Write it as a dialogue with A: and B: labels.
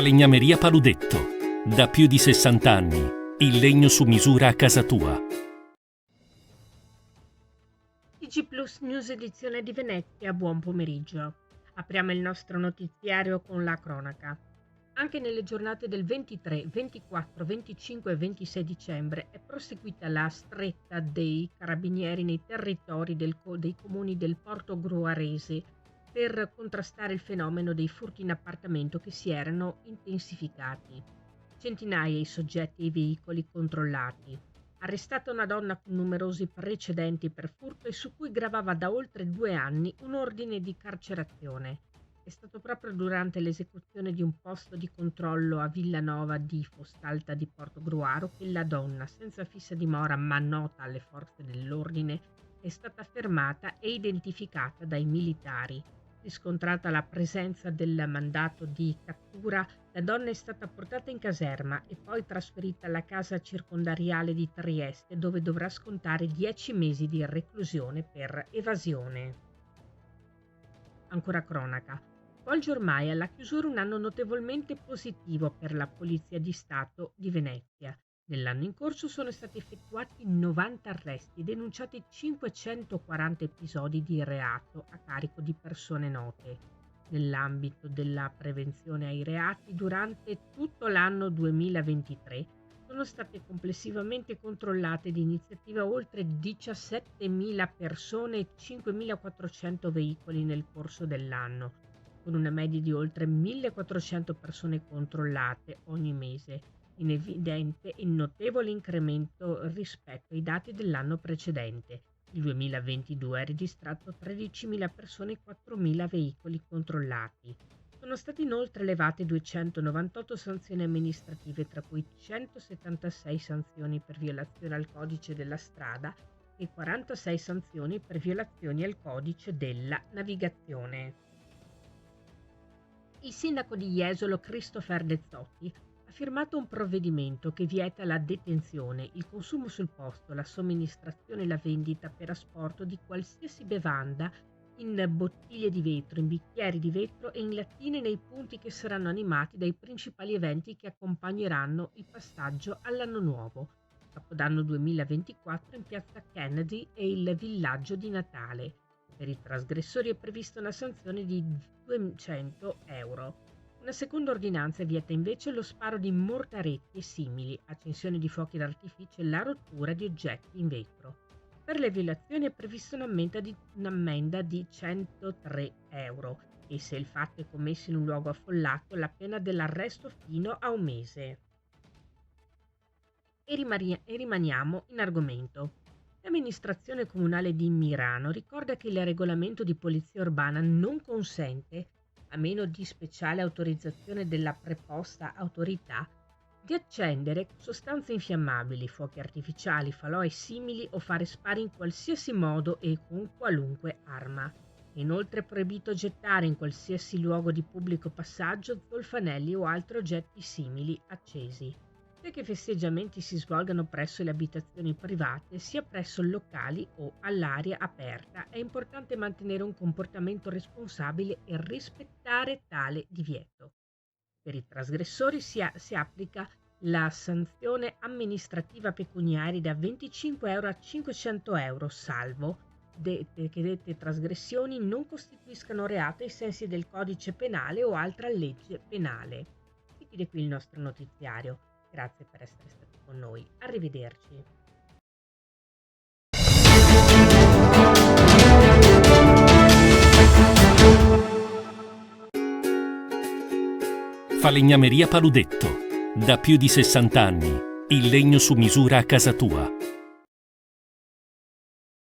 A: Falegnameria Paludetto. Da più di 60 anni. Il legno su misura a casa tua.
B: TG Plus News edizione di Venezia, buon pomeriggio. Apriamo il nostro notiziario con la cronaca. Anche nelle giornate del 23, 24, 25 e 26 dicembre è proseguita la stretta dei carabinieri nei territori dei comuni del Porto Gruarese per contrastare il fenomeno dei furti in appartamento che si erano intensificati. Centinaia i soggetti e i veicoli controllati. Arrestata una donna con numerosi precedenti per furto e su cui gravava da oltre 2 anni un ordine di carcerazione. È stato proprio durante l'esecuzione di un posto di controllo a Villanova di Foscalta di Portogruaro che la donna, senza fissa dimora ma nota alle forze dell'ordine, è stata fermata e identificata dai militari. Riscontrata la presenza del mandato di cattura, la donna è stata portata in caserma e poi trasferita alla casa circondariale di Trieste, dove dovrà scontare 10 mesi di reclusione per evasione. Ancora cronaca. Volge ormai alla chiusura un anno notevolmente positivo per la Polizia di Stato di Venezia. Nell'anno in corso sono stati effettuati 90 arresti e denunciati 540 episodi di reato a carico di persone note. Nell'ambito della prevenzione ai reati, durante tutto l'anno 2023 sono state complessivamente controllate di iniziativa oltre 17.000 persone e 5.400 veicoli nel corso dell'anno, con una media di oltre 1.400 persone controllate ogni mese, in evidente e notevole incremento rispetto ai dati dell'anno precedente. Il 2022 ha registrato 13.000 persone e 4.000 veicoli controllati. Sono state inoltre elevate 298 sanzioni amministrative, tra cui 176 sanzioni per violazione al codice della strada e 46 sanzioni per violazioni al codice della navigazione. Il sindaco di Jesolo, Christopher De Zotti, ha firmato un provvedimento che vieta la detenzione, il consumo sul posto, la somministrazione e la vendita per asporto di qualsiasi bevanda in bottiglie di vetro, in bicchieri di vetro e in lattine nei punti che saranno animati dai principali eventi che accompagneranno il passaggio all'anno nuovo, Capodanno 2024 in piazza Kennedy e il villaggio di Natale. Per i trasgressori è prevista una sanzione di 200 euro. Una seconda ordinanza vieta invece lo sparo di mortaretti e simili, accensione di fuochi d'artificio e la rottura di oggetti in vetro. Per le violazioni è prevista un'ammenda di 103 euro e se il fatto è commesso in un luogo affollato la pena dell'arresto fino a 1 mese. E rimaniamo in argomento. L'amministrazione comunale di Mirano ricorda che il regolamento di polizia urbana non consente, a meno di speciale autorizzazione della preposta autorità, di accendere sostanze infiammabili, fuochi artificiali, falò e simili o fare spari in qualsiasi modo e con qualunque arma. È inoltre proibito gettare in qualsiasi luogo di pubblico passaggio zolfanelli o altri oggetti simili accesi. Sia che festeggiamenti si svolgano presso le abitazioni private, sia presso locali o all'aria aperta, è importante mantenere un comportamento responsabile e rispettare tale divieto. Per i trasgressori si applica la sanzione amministrativa pecuniaria da 25 euro a 500 euro, salvo che dette trasgressioni non costituiscano reato ai sensi del codice penale o altra legge penale. Si chiude qui il nostro notiziario. Grazie per essere stati con noi. Arrivederci.
A: Falegnameria Paludetto. Da più di 60 anni. Il legno su misura a casa tua.